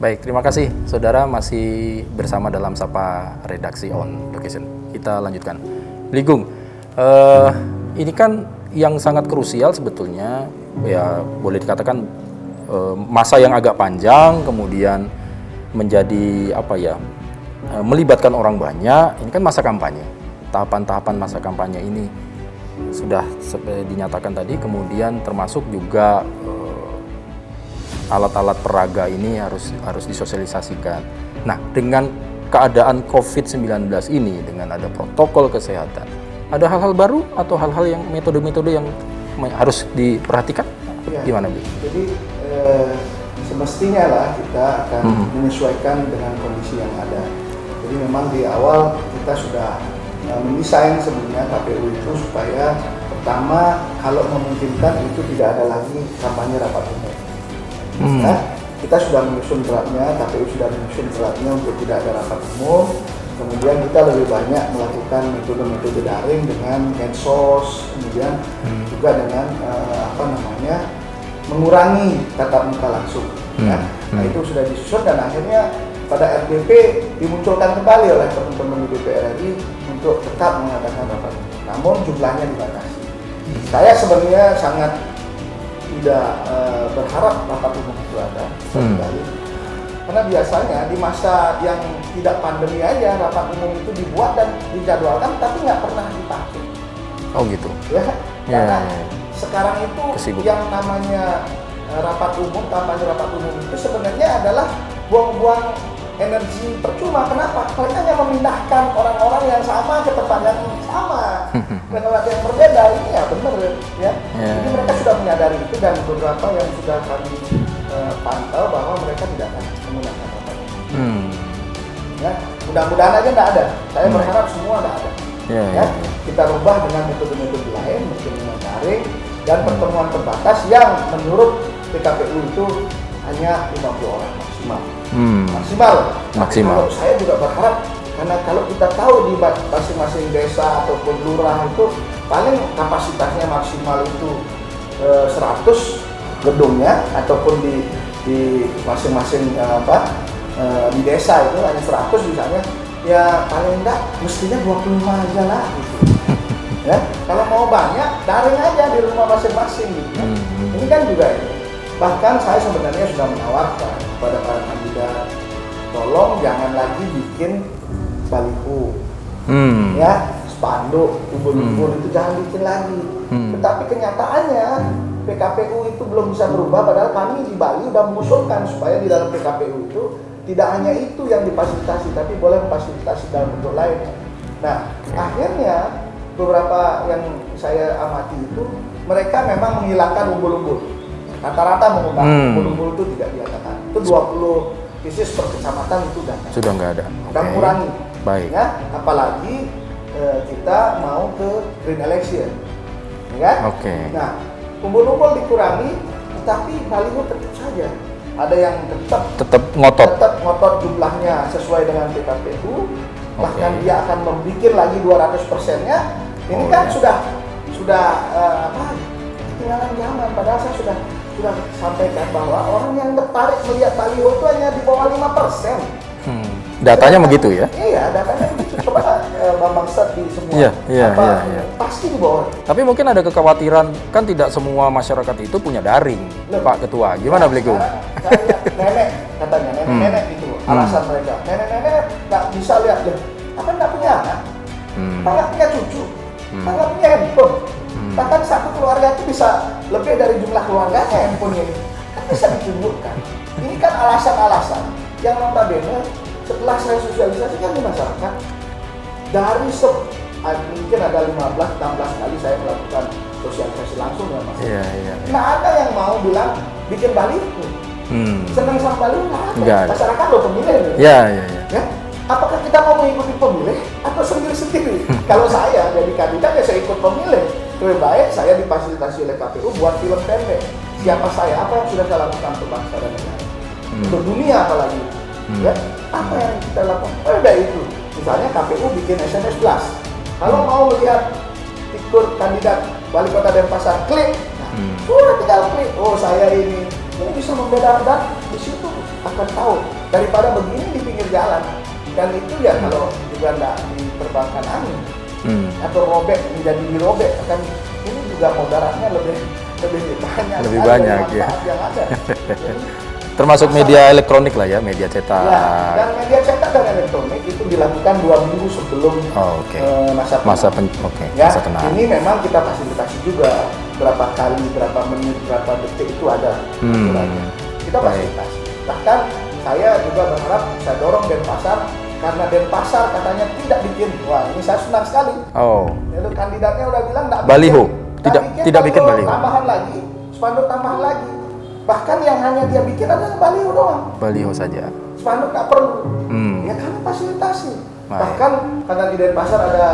Baik, terima kasih saudara masih bersama dalam Sapa Redaksi On Location. Kita lanjutkan. Ligung, ini kan yang sangat krusial sebetulnya, ya boleh dikatakan masa yang agak panjang, kemudian menjadi melibatkan orang banyak. Ini kan masa kampanye. Tahapan-tahapan masa kampanye ini sudah dinyatakan tadi, kemudian termasuk juga alat-alat peraga ini harus disosialisasikan. Nah, dengan keadaan COVID-19 ini, dengan ada protokol kesehatan, ada hal-hal baru atau hal-hal yang metode-metode yang harus diperhatikan? Ya, gimana, Bu? Jadi semestinya lah kita akan menyesuaikan dengan kondisi yang ada. Jadi memang di awal kita sudah mendesain sebenarnya KPU itu supaya pertama kalau memungkinkan itu tidak ada lagi kampanye rapat umum. Nah, kita sudah menyusun draftnya, KPU sudah menyusun draftnya untuk tidak ada rapat umum. Kemudian kita lebih banyak melakukan metode-metode daring dengan medsos, kemudian juga dengan mengurangi tatap muka langsung. Ya. Nah, itu sudah disusun dan akhirnya pada RDP dimunculkan kembali oleh teman-teman di DPR RI untuk tetap mengadakan rapat umum. Namun jumlahnya dibatasi. Saya sebenarnya sangat tidak berharap rapat umum itu ada sekali. Karena biasanya di masa yang tidak pandemi aja rapat umum itu dibuat dan dijadwalkan tapi nggak pernah dipakai. Oh gitu. Ya, karena sekarang itu kesibukan. Yang namanya rapat umum, kampanye rapat umum itu sebenarnya adalah buang-buang energi percuma. Kenapa? Mereka hanya memindahkan orang-orang yang sama ke tempat yang sama ke tempat yang berbeda. Ini ya benar ya. Jadi mereka sudah menyadari itu dan beberapa yang sudah kami pantau bahwa mereka tidak akan menggunakan rapat umum. Ya, mudah-mudahan aja tidak ada. Saya berharap semua tidak ada. Kita rubah dengan metode-metode lain, mungkin dengan daring dan pertemuan terbatas yang menurut PKPU itu hanya 50 orang maksimal. Kalau saya juga berharap, karena kalau kita tahu di masing-masing desa ataupun lurah itu paling kapasitasnya maksimal itu 100 gedungnya, ataupun di masing-masing di desa itu hanya 100 misalnya, ya paling enggak mestinya 25 aja lah gitu. Ya, kalau mau banyak daring aja di rumah masing-masing gitu. Ini kan juga ini. Bahkan saya sebenarnya sudah menawarkan kepada para kandidat, tolong jangan lagi bikin baliho, ya, spanduk, umbul-umbul itu jangan bikin lagi. Tetapi kenyataannya PKPU itu belum bisa berubah, padahal kami di Bali sudah mengusulkan supaya di dalam PKPU itu tidak hanya itu yang difasilitasi, tapi boleh memfasilitasi dalam bentuk lain. Nah, akhirnya beberapa yang saya amati itu mereka memang menghilangkan umbul-umbul. Rata-rata mengubah umbul-umbul itu tidak diadakan. Itu 20 krisis per kecamatan itu sudah nggak ada. Kita kurangi. Baik. Ya, apalagi kita mau ke green election, ya kan? Nah, umbul-umbul dikurangi, tapi baliho tetap saja. Ada yang tetap ngotot jumlahnya sesuai dengan PKPU, bahkan dia akan membuat lagi 200%-nya. Ini kan sudah ketinggalan zaman. Padahal saya sudah sampaikan bahwa orang yang tertarik melihat baliho itu hanya di bawah 5%. Datanya begitu ya? Iya, datanya begitu. Coba Bambang search di semua. Iya. Pasti di bawah. Tapi mungkin ada kekhawatiran, kan tidak semua masyarakat itu punya daring, Pak Ketua. Gimana, Bligung? Nenek katanya, nenek itu alasan mereka. Nenek nggak bisa lihat deh. Apa nggak punya anak? Nggak punya cucu? Nggak punya handphone? Bahkan satu keluarga itu bisa lebih dari jumlah keluarganya handphone ini. Kan bisa ditunjukkan. Ini kan alasan-alasan yang notabene setelah saya sosialisasikan di masyarakat, dari mungkin ada 15-16 kali saya melakukan sosialisasi langsung dengan masyarakat. Nah, ada yang mau bilang bikin baliho. Senang sama baliho nggak ada. Masyarakat lo pemilih. Ya? Apakah kita mau mengikuti pemilih atau sendiri-sendiri? Kalau saya jadi kandidat ya saya ikut pemilih. Lebih baik saya difasilitasi oleh KPU buat film pendek. Siapa saya? Apa yang sudah saya lakukan untuk bangsa dan negara? Untuk dunia apalagi. Ya, apa yang kita lakukan? Udah itu. Misalnya KPU bikin SMS blast. Kalau mau melihat figur kandidat wali kota Denpasar, klik. Udah tinggal klik. Oh, saya ini bisa membedakan, di situ akan tahu daripada begini di pinggir jalan. Dan itu ya kalau juga nggak diterbangkan angin atau robek menjadi dirobek, kan ini juga mudaratnya lebih banyak. Lebih ada banyak, ya. manfaat yang ada. Jadi, Termasuk media elektronik lah ya, media cetak. ya, dan media cetak dan elektronik itu dilakukan 2 minggu sebelum Oh, oke. masa tenang. Ya, Masa tenang. ini memang kita fasilitasi juga berapa kali, berapa menit, berapa detik itu ada aturannya. Kita Baik. fasilitasi. Bahkan saya juga berharap saya dorong Denpasar, karena Denpasar katanya tidak bikin. Wah, ini saya senang sekali. Oh, Lalu kandidatnya udah bilang tidak Baliho. bikin. Tidak bikin baliho. Tambahan lagi, spanduk tambahan lagi. Bahkan yang hanya dia bikin adalah baliho doang. baliho saja. Spanduk nggak perlu. Hmm. Ya kami fasilitasi. Baik. Bahkan karena di Denpasar ada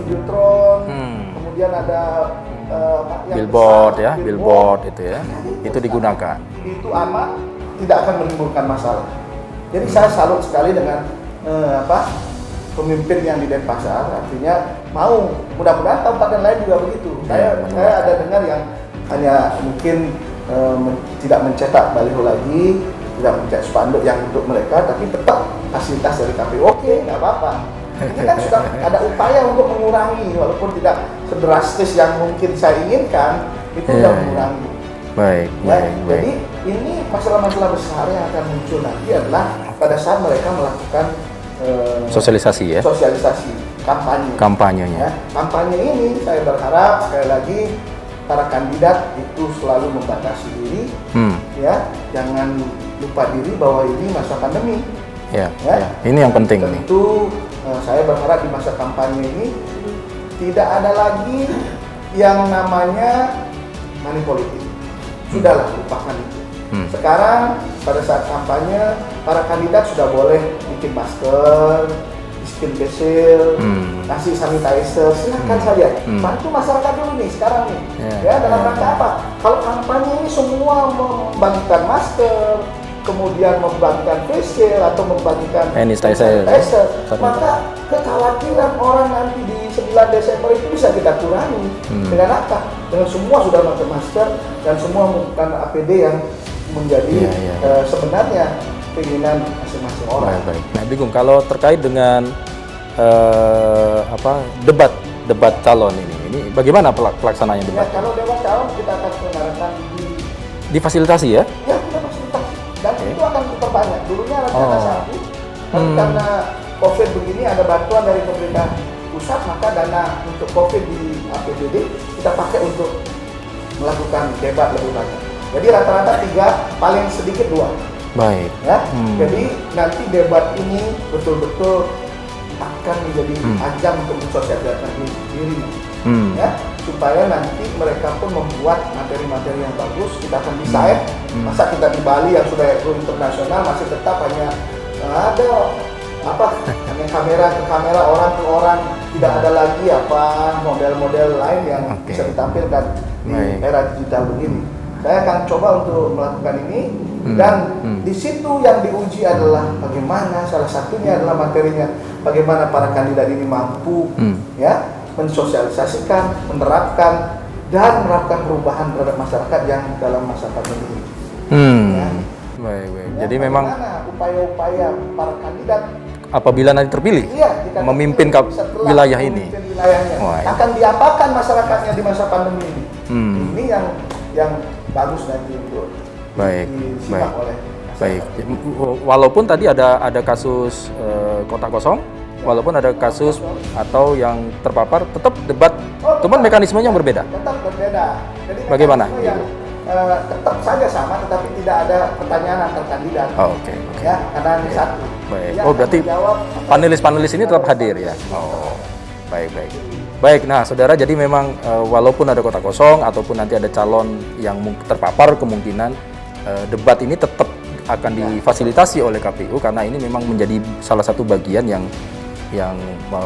Videotron, kemudian ada yang Billboard besar, ya, billboard itu ya. Nah, Itu digunakan. Itu aman, tidak akan menimbulkan masalah. Jadi saya salut sekali dengan pemimpin yang di Denpasar, artinya mau, mudah-mudahan kabupaten lain juga begitu. Ya, Saya ada dengar yang hanya mungkin tidak mencetak baliho lagi, tidak mencetak spanduk yang untuk mereka, tapi tetap fasilitas dari KPU. Oke, nggak apa-apa. Ini kan sudah ada upaya untuk mengurangi, walaupun tidak sedrastis yang mungkin saya inginkan, itu sudah mengurangi. Baik, Ya, baik, baik. jadi ini masalah-masalah besar yang akan muncul nanti adalah pada saat mereka melakukan Sosialisasi ya, sosialisasi kampanye. kampanyenya. Ya, kampanye ini saya berharap sekali lagi para kandidat itu selalu membatasi diri, ya, jangan lupa diri bahwa ini masa pandemi. Ya, Ya. ya. Ini yang penting nih. Tentu saya berharap di masa kampanye ini tidak ada lagi yang namanya money politik. Sudahlah, lupakan itu. Sekarang pada saat kampanye para kandidat sudah boleh bikin masker, skin face shield, kasih sanitizer, silakan saja. Bantu masyarakat dulu nih sekarang nih. Ya, dalam rangka apa? Kalau kampanye ini semua membagikan masker, kemudian membagikan face shield atau membagikan Sanitizer. maka kekhawatiran orang nanti di 9 Desember itu bisa kita kurangi. Dengan apa? Dengan semua sudah pakai masker dan semua menggunakan APD yang menjadi sebenarnya keinginan masing-masing orang. Baik. Nah, Bingung kalau terkait dengan debat calon ini bagaimana pelaksananya Ya, debat? kalau dewan calon kita akan selenggarakan Difasilitasi ya? ya kita fasilitasi dan itu akan diperbanyak. Dulunya rencana satu, tapi karena COVID begini ada bantuan dari pemerintah pusat, maka dana untuk COVID di APBD kita pakai untuk melakukan debat lebih banyak. Jadi rata-rata 3, paling sedikit 2. Baik. Ya, jadi nanti debat ini betul-betul akan menjadi ajang untuk mensosialisasikan diri, ya, supaya nanti mereka pun membuat materi-materi yang bagus. Kita akan desain. Masa kita di Bali yang sudah go internasional masih tetap hanya ada hanya kamera ke kamera, orang ke orang, tidak ada lagi model-model lain yang bisa ditampilkan di era digital begini. Saya akan coba untuk melakukan ini dan di situ yang diuji adalah bagaimana, salah satunya adalah materinya, bagaimana para kandidat ini mampu ya mensosialisasikan, menerapkan dan menerapkan perubahan terhadap masyarakat yang dalam masa pandemi ini. Ya. Baik. Ya, Jadi memang upaya-upaya para kandidat apabila nanti terpilih jika memimpin setelah wilayah ini memimpin wilayahnya, akan diapakan masyarakatnya di masa pandemi ini. Ini yang bagus nanti untuk disimak oleh masyarakat. Baik. Walaupun tadi ada kasus kota kosong, walaupun ada kasus atau yang terpapar, tetap debat. Cuman mekanismenya berbeda. Tetap berbeda. Jadi bagaimana? Tetap saja sama, tetapi tidak ada pertanyaan antar kandidat. Oke. Ya, karena ini satu. Baik. Yang Berarti menjawab panelis ini tetap hadir ya. Baik. Baik, nah saudara, jadi memang walaupun ada kota kosong ataupun nanti ada calon yang terpapar, kemungkinan debat ini tetap akan difasilitasi oleh KPU karena ini memang menjadi salah satu bagian yang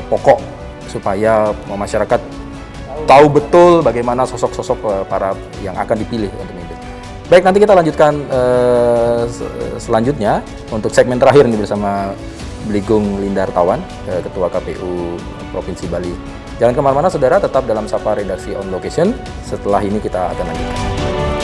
pokok supaya masyarakat tahu betul bagaimana sosok-sosok para yang akan dipilih untuk memimpin. Baik, nanti kita lanjutkan selanjutnya untuk segmen terakhir ini bersama Bligung Lindartawan, Ketua KPU Provinsi Bali. Jangan kemana-mana saudara, tetap dalam Sapa Redaksi On Location. Setelah ini kita akan lanjutkan.